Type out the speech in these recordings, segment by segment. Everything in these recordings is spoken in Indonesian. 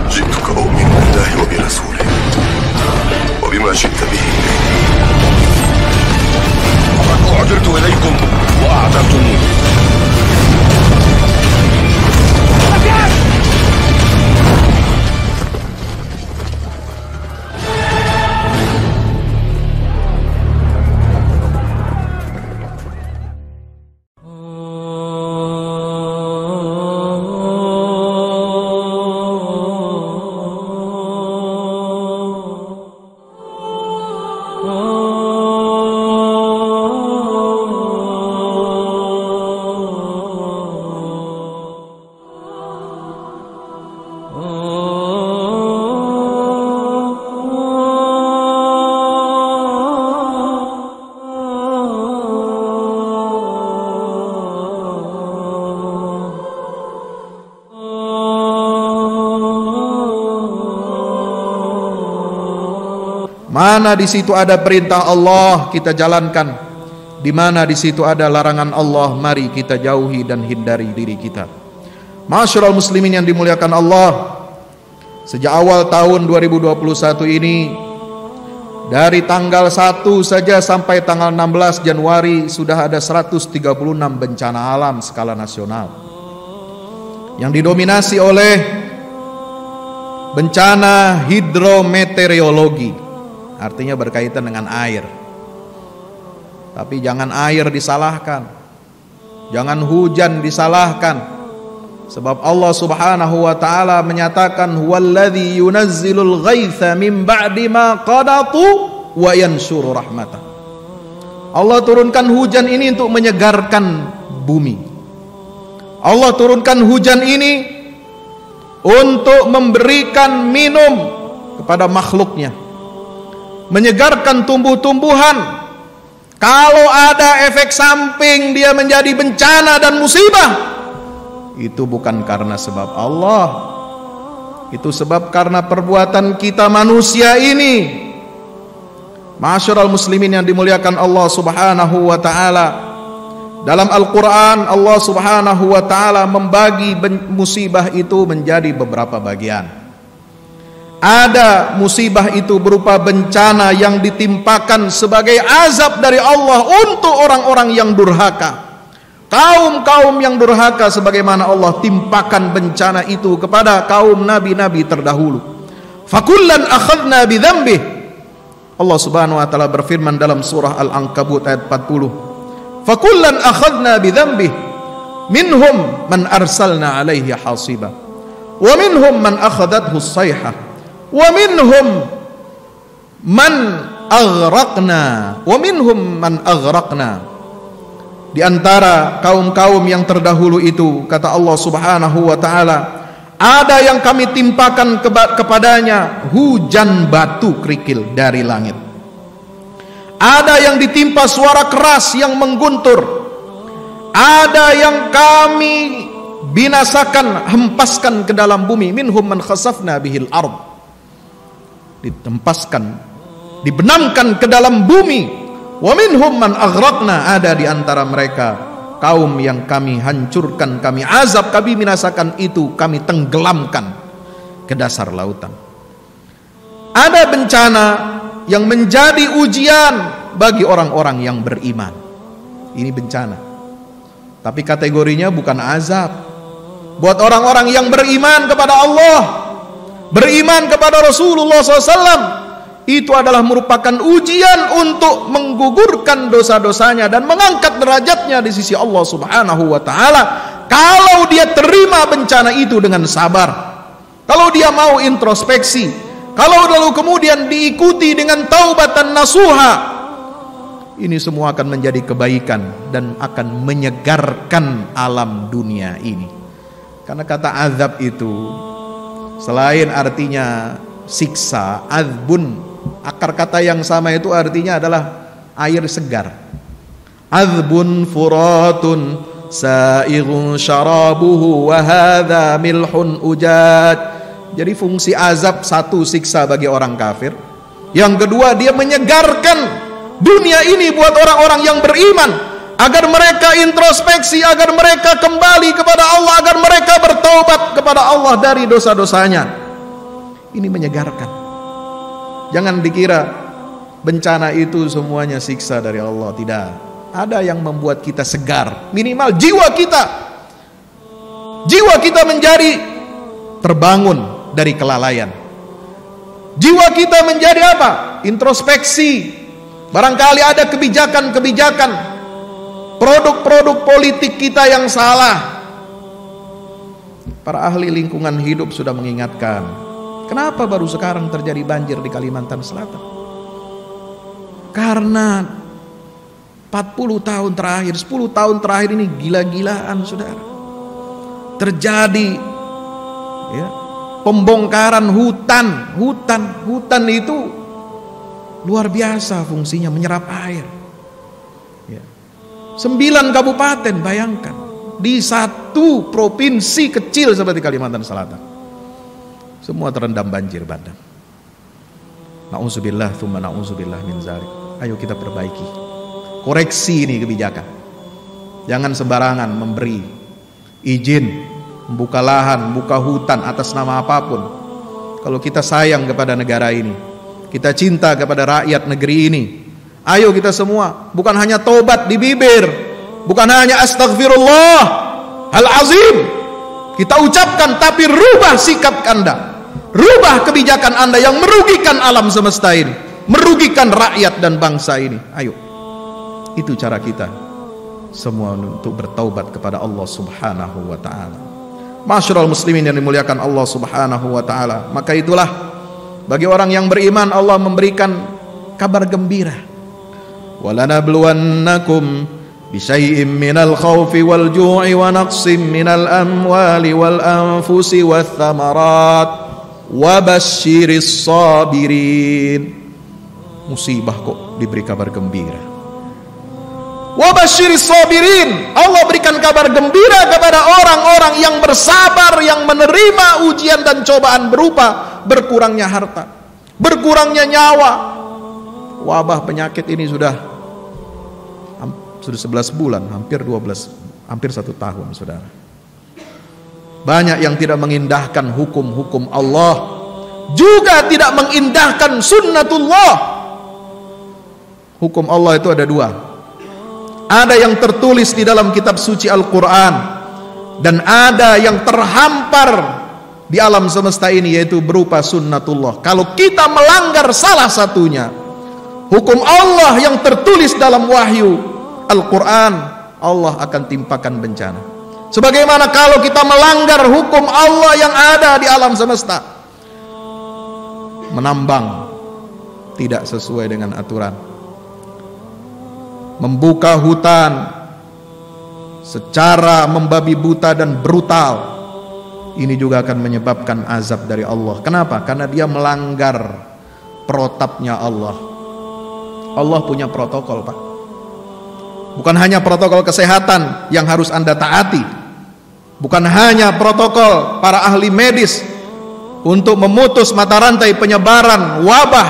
جئتك أؤمن بالله وبرسوله وبما شئت به وقد أعذرت إليكم وأعذرتموني. Mana di situ ada perintah Allah, kita jalankan. Di mana di situ ada larangan Allah, mari kita jauhi dan hindari diri kita. Ma'asyiral muslimin yang dimuliakan Allah, sejak awal tahun 2021 ini, dari tanggal 1 saja sampai tanggal 16 Januari sudah ada 136 bencana alam skala nasional yang didominasi oleh bencana hidrometeorologi. Artinya berkaitan dengan air. Tapi jangan air disalahkan, jangan hujan disalahkan. Sebab Allah subhanahu wa ta'ala menyatakan huwallazi yunazzilul ghaitha min ba'di ma qadatu wa yanshuru rahmatah. Allah turunkan hujan ini untuk menyegarkan bumi. Allah turunkan hujan ini untuk memberikan minum kepada makhluknya, menyegarkan tumbuh-tumbuhan. Kalau ada efek samping dia menjadi bencana dan musibah, itu bukan karena sebab Allah, itu sebab karena perbuatan kita manusia ini. Ma'asyiral muslimin yang dimuliakan Allah subhanahu wa ta'ala, dalam Al-Quran Allah subhanahu wa ta'ala membagi musibah itu menjadi beberapa bagian. Ada musibah itu berupa bencana yang ditimpakan sebagai azab dari Allah untuk orang-orang yang durhaka, kaum-kaum yang durhaka, sebagaimana Allah timpakan bencana itu kepada kaum nabi-nabi terdahulu. Fakullan akhadna bidzambih. Allah subhanahu wa ta'ala berfirman dalam surah Al-Ankabut ayat 40, fakullan akhadna bidzambih minhum man arsalna alaihi hasiba wa minhum man akhadathu as-sayhah wa minhum man aghraqna wa minhum man aghraqna. Di antara kaum-kaum yang terdahulu itu, kata Allah subhanahu wa ta'ala, ada yang kami timpakan kepadanya hujan batu kerikil dari langit. Ada yang ditimpa suara keras yang mengguntur. Ada yang kami binasakan, hempaskan ke dalam bumi. Minhum man khasafna bihil ard, ditempaskan, dibenamkan ke dalam bumi. Wa minhum man aghraqna, ada di antara mereka kaum yang kami hancurkan, kami azab, kami binasakan itu, kami tenggelamkan ke dasar lautan. Ada bencana yang menjadi ujian bagi orang-orang yang beriman. Ini bencana, tapi kategorinya bukan azab. Buat orang-orang yang beriman kepada Allah, beriman kepada Rasulullah SAW, itu adalah merupakan ujian untuk menggugurkan dosa-dosanya dan mengangkat derajatnya di sisi Allah subhanahu wa ta'ala. Kalau dia terima bencana itu dengan sabar, kalau dia mau introspeksi, kalau lalu kemudian diikuti dengan taubatan nasuha, ini semua akan menjadi kebaikan dan akan menyegarkan alam dunia ini. Karena kata azab itu selain artinya siksa, azbun, akar kata yang sama itu artinya adalah air segar. Azbun furatun sa'ighun syarabuhu wa hadha milhun ujad. Jadi fungsi azab, satu siksa bagi orang kafir, yang kedua dia menyegarkan Dunia ini buat orang-orang yang beriman, agar mereka introspeksi, agar mereka kembali kepada Allah, agar mereka bertaubat kepada Allah dari dosa-dosanya. Ini menyegarkan. Jangan dikira bencana itu semuanya siksa dari Allah. Tidak. Ada yang membuat kita segar. Minimal jiwa kita menjadi terbangun dari kelalaian. Jiwa kita menjadi apa? Introspeksi. Barangkali ada kebijakan-kebijakan, produk-produk politik kita yang salah. Para ahli lingkungan hidup sudah mengingatkan. Kenapa baru sekarang terjadi banjir di Kalimantan Selatan? Karena 40 tahun terakhir, 10 tahun terakhir ini gila-gilaan, saudara. Terjadi ya, pembongkaran hutan itu luar biasa fungsinya, menyerap air ya. 9 kabupaten, bayangkan, di satu provinsi kecil seperti Kalimantan Selatan, semua terendam banjir bandang. Na'udzubillah tsumma na'udzubillah min zalik. Ayo kita perbaiki, koreksi ini kebijakan. Jangan sembarangan memberi izin membuka lahan, membuka hutan atas nama apapun. Kalau kita sayang kepada negara ini, kita cinta kepada rakyat negeri ini, ayo kita semua bukan hanya tobat di bibir, bukan hanya astagfirullah al-azim kita ucapkan, tapi rubah sikap Anda, rubah kebijakan Anda yang merugikan alam semesta ini, merugikan rakyat dan bangsa ini. Ayo, itu cara kita semua untuk bertaubat kepada Allah Subhanahu wa ta'ala. Masyarul muslimin yang dimuliakan Allah Subhanahu wa ta'ala, maka itulah bagi orang yang beriman Allah memberikan kabar gembira. Walanabluwannakum bisyai'im minal khawfi wal ju'i wa naqsim minal amwali wal anfusi wath thamarat wa basyiris sabirin. Musibah kok diberi kabar gembira. Wa basyiris sabirin, Allah berikan kabar gembira kepada orang-orang yang bersabar, yang menerima ujian dan cobaan berupa berkurangnya harta, berkurangnya nyawa. Wabah penyakit ini sudah 11 bulan, hampir 1 tahun, saudara. Banyak yang tidak mengindahkan hukum-hukum Allah, juga tidak mengindahkan sunnatullah. Hukum Allah itu ada 2. Ada yang tertulis di dalam kitab suci Al-Quran, dan ada yang terhampar di alam semesta ini, yaitu berupa sunnatullah. Kalau kita melanggar salah satunya, hukum Allah yang tertulis dalam wahyu Al-Quran, Allah akan timpakan bencana. Sebagaimana kalau kita melanggar hukum Allah yang ada di alam semesta, menambang tidak sesuai dengan aturan, membuka hutan secara membabi buta dan brutal, ini juga akan menyebabkan azab dari Allah. Kenapa? Karena dia melanggar protapnya Allah. Allah punya protokol, Pak. Bukan hanya protokol kesehatan yang harus Anda taati, bukan hanya protokol para ahli medis untuk memutus mata rantai penyebaran wabah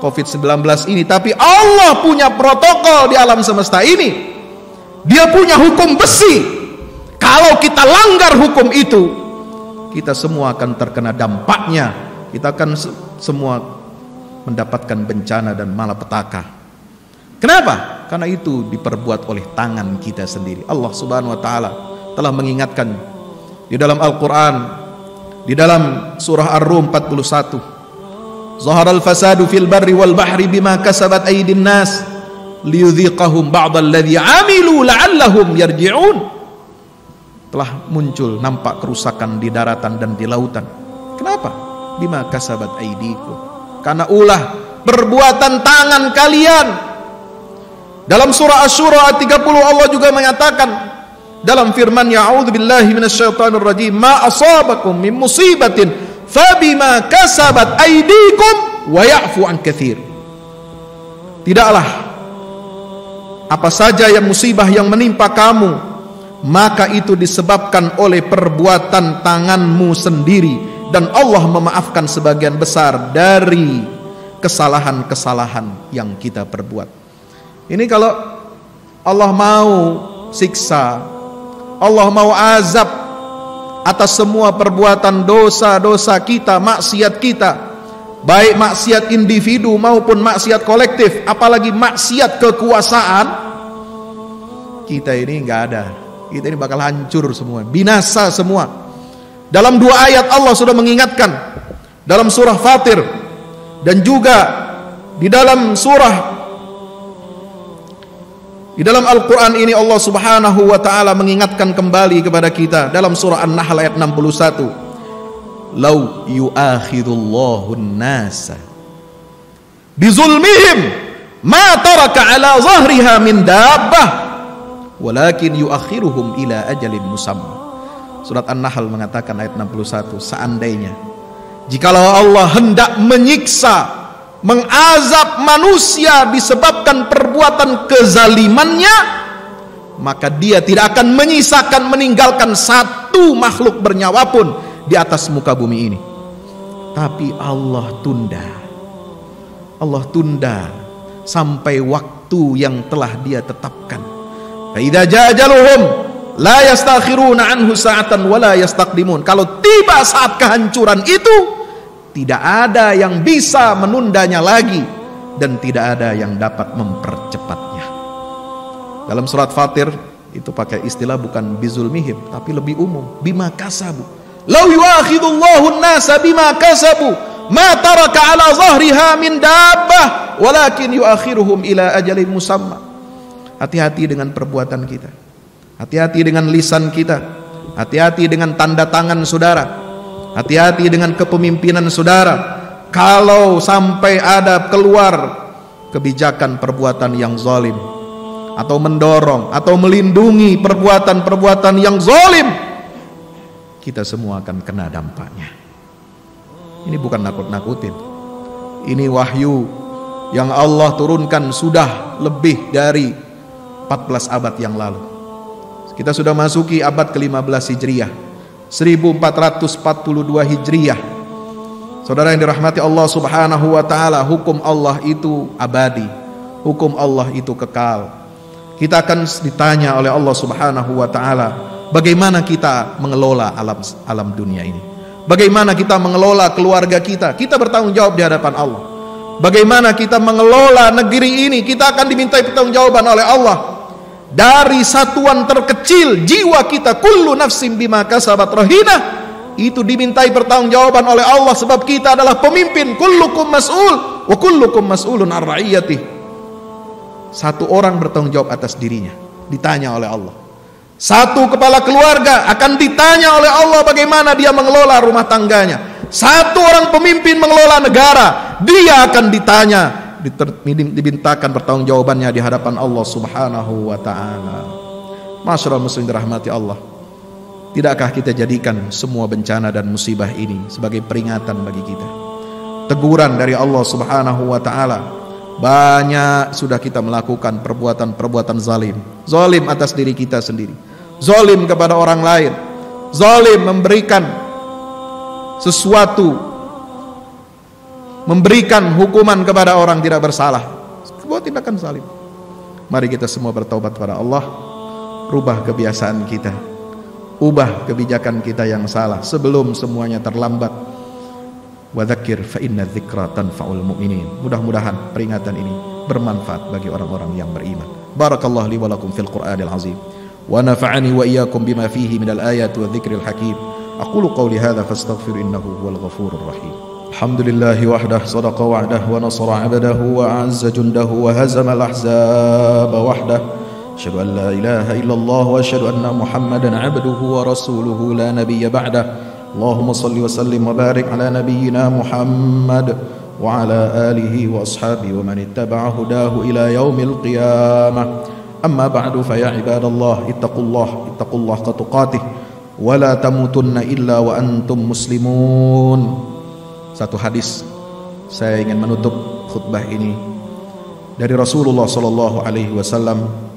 COVID-19 ini, tapi Allah punya protokol di alam semesta ini. Dia punya hukum besi. Kalau kita langgar hukum itu, kita semua akan terkena dampaknya. Kita akan semua mendapatkan bencana dan malapetaka. Kenapa? Karena itu diperbuat oleh tangan kita sendiri. Allah Subhanahu wa ta'ala telah mengingatkan di dalam Al-Quran, di dalam surah Ar-Rum 41, Zaharal fasadu fil barri wal bahri bima kasabat aydin nas liyudhiqahum ba'dal ladzi amilu la'allahum yarji'un. Telah muncul, nampak kerusakan di daratan dan di lautan. Kenapa? Bima kasabat aydikum, karena ulah perbuatan tangan kalian. Dalam surah Asy-Syura ayat 30 Allah juga menyatakan dalam firman-Nya, a'udzubillahi minasyaitonir rajim, ma asabakum min musibatin fabima kasabat aydikum wa ya'fu an katsir. Tidaklah apa saja yang musibah yang menimpa kamu, maka itu disebabkan oleh perbuatan tanganmu sendiri, dan Allah memaafkan sebagian besar dari kesalahan-kesalahan yang kita perbuat. Ini kalau Allah mau siksa, Allah mau azab atas semua perbuatan dosa-dosa kita, maksiat kita, baik maksiat individu maupun maksiat kolektif, apalagi maksiat kekuasaan, kita ini nggak ada. Kita ini bakal hancur semua, binasa semua. Dalam 2 ayat Allah sudah mengingatkan, dalam surah Fatir dan juga di dalam Al-Quran ini Allah subhanahu wa ta'ala mengingatkan kembali kepada kita dalam surah An-Nahl ayat 61. Lau yu'akhidullahu an-nasa bizulmihim ma taraka ala zahriha min dabbah walakin yu'akhiruhum ila ajalin musamma. Surat An-Nahl mengatakan ayat 61, seandainya jikalau Allah hendak menyiksa, mengazab manusia disebabkan perbuatan kezalimannya, maka dia tidak akan menyisakan, meninggalkan satu makhluk bernyawa pun di atas muka bumi ini. Tapi Allah tunda sampai waktu yang telah dia tetapkan. Fa idza jaa ajaluhum la yastakhiruna anhu sa'atan wa la yastaqdimun. Kalau tiba saat kehancuran itu, tidak ada yang bisa menundanya lagi dan tidak ada yang dapat mempercepatnya. Dalam surat Fatir itu pakai istilah bukan bizulmihim, tapi lebih umum, bima kasabu. Lau yu'akhidullahu an-nasa bima kasabu ma taraka ala zahriha min dabbah walakin yu'akhiruhum ila ajalin musamma. Hati-hati dengan perbuatan kita, hati-hati dengan lisan kita, hati-hati dengan tanda tangan saudara, hati-hati dengan kepemimpinan saudara. Kalau sampai ada keluar kebijakan perbuatan yang zalim, atau mendorong atau melindungi perbuatan-perbuatan yang zalim, kita semua akan kena dampaknya. Ini bukan nakut-nakutin. Ini wahyu yang Allah turunkan sudah lebih dari 14 abad yang lalu. Kita sudah masuki abad ke-15 Hijriah, 1442 Hijriah. Saudara yang dirahmati Allah subhanahu wa ta'ala, hukum Allah itu abadi, hukum Allah itu kekal. Kita akan ditanya oleh Allah subhanahu wa ta'ala, bagaimana kita mengelola alam dunia ini, bagaimana kita mengelola keluarga kita. Kita bertanggung jawab di hadapan Allah. Bagaimana kita mengelola negeri ini, kita akan dimintai pertanggungjawaban oleh Allah. Dari satuan terkecil jiwa kita, kullu nafsin bima kasabat rahinah, itu dimintai pertanggungjawaban oleh Allah, sebab kita adalah pemimpin. Kullukum mas'ul wa kullukum mas'ulun ar ra'iyatih. Satu orang bertanggung jawab atas dirinya, ditanya oleh Allah. Satu kepala keluarga akan ditanya oleh Allah bagaimana dia mengelola rumah tangganya. Satu orang pemimpin mengelola negara, dia akan ditanya, dimintakan pertanggungjawabannya di hadapan Allah subhanahu wa ta'ala. Masyaallah muslim dirahmati Allah, tidakkah kita jadikan semua bencana dan musibah ini sebagai peringatan bagi kita, teguran dari Allah subhanahu wa ta'ala? Banyak sudah kita melakukan perbuatan-perbuatan zalim, zalim atas diri kita sendiri, zalim kepada orang lain, zalim memberikan sesuatu, memberikan hukuman kepada orang tidak bersalah, sebuah tindakan zalim. Mari kita semua bertaubat kepada Allah, rubah kebiasaan kita, ubah kebijakan kita yang salah sebelum semuanya terlambat. Wa dzakir fa inna dzikra tanfa'ul mu'minin. Mudah-mudahan peringatan ini bermanfaat bagi orang-orang yang beriman. Barakallahu li wa lakum fil Qur'anil azim wa nafa'ani wa iyyakum bima fihi minal ayati wa dzikril hakim. Aqulu qawli hadza fastaghfir innahu huwal ghafurur rahim. Alhamdulillahi wahdah sadaqa wa'dah wa nasara 'abdahu wa a'azza jundahu wa hazama al-ahzaba wahdah. Asyhadu an la ilaha illallah wa asyhadu anna Muhammadan 'abduhu wa rasuluhu la nabiyya ba'dah. Allahumma salli wa sallim wa barik ala nabiyyina Muhammad wa ala alihi wa ashabihi wa man ittaba'a hudahu ila yaumil qiyamah. Amma ba'du fa ya ibadallah ittaqullah haqqa tuqatih wa la tamutunna illa wa antum muslimun. Satu hadis saya ingin menutup khutbah ini dari Rasulullah sallallahu alaihi wasallam,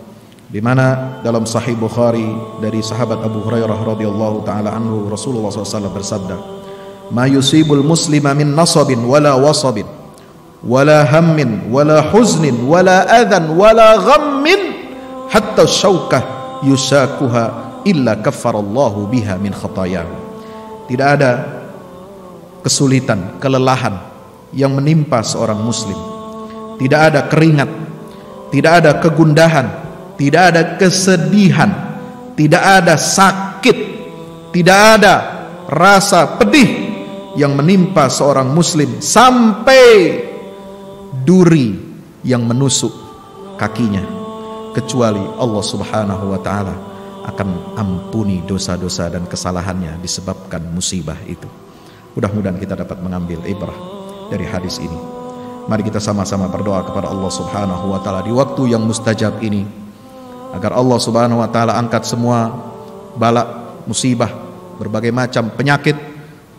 di mana dalam Sahih Bukhari dari sahabat Abu Hurairah radhiyallahu taala anhu, Rasulullah SAW bersabda, "Ma yusibul muslima min nasabin wala wasabin wala hammin wala huznin wala adhan wala ghammin hatta syaukah yusakuha illa kaffarallahu biha min khatayahu. Tidak ada kesulitan, kelelahan yang menimpa seorang muslim. Tidak ada keringat, tidak ada kegundahan, tidak ada kesedihan, tidak ada sakit, tidak ada rasa pedih yang menimpa seorang muslim sampai duri yang menusuk kakinya, kecuali Allah Subhanahu wa taala akan ampuni dosa-dosa dan kesalahannya disebabkan musibah itu. Mudah-mudahan kita dapat mengambil ibrah dari hadis ini. Mari kita sama-sama berdoa kepada Allah Subhanahu wa taala di waktu yang mustajab ini, agar Allah Subhanahu wa taala angkat semua bala, musibah, berbagai macam penyakit,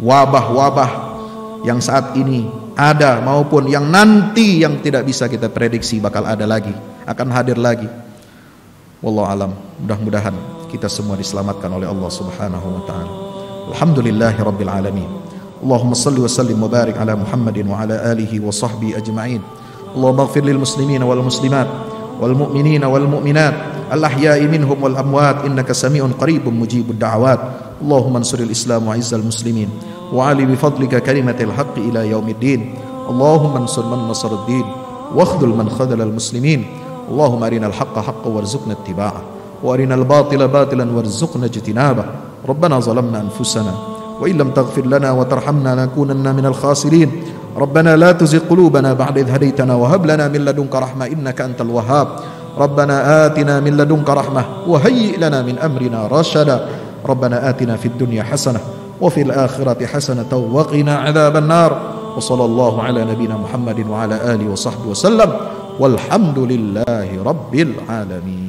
wabah-wabah yang saat ini ada maupun yang nanti yang tidak bisa kita prediksi bakal ada lagi, akan hadir lagi. Wallahu alam. Mudah-mudahan kita semua diselamatkan oleh Allah Subhanahu wa taala. Alhamdulillahirabbil alamin. Allahumma salli wa sallim wa barik ala Muhammadin wa ala alihi wa sahbihi ajma'in. Allahumma ighfir lil muslimin wal muslimat wal mu'minin wal mu'minat al ahya'i minhum wal amwat innaka sami'un qaribun mujibud da'awat. Allahumma ansuril islam wa izzal muslimin wa ali bi fadlika kalimatil haqqi ila yaumiddin. Allahumma ansur man nasara ad-din wa akhdhul man khadhala al muslimin. Allahumma arinal haqqa haqqan warzuqna ittiba'ah wa arinal batila batilan warzuqna ijtinabah. Rabbana zalamna anfusana wa illam taghfir lana wa tarhamna lanakunanna minal khasirin. Rabbana la tuzigh qulubana ba'da idh hadaytana wa hab lana min ladunka rahmah innaka antal wahhab. Rabbana atina min ladunka rahmah wa hayyi' lana min amrina rashada. Rabbana atina fid dunya hasanah wa fil akhirati hasanah wa qina adzaban nar. Wa sallallahu ala nabiyyina Muhammadin wa ala alihi wa sahbihi wa sallam. Walhamdulillahi rabbil alamin.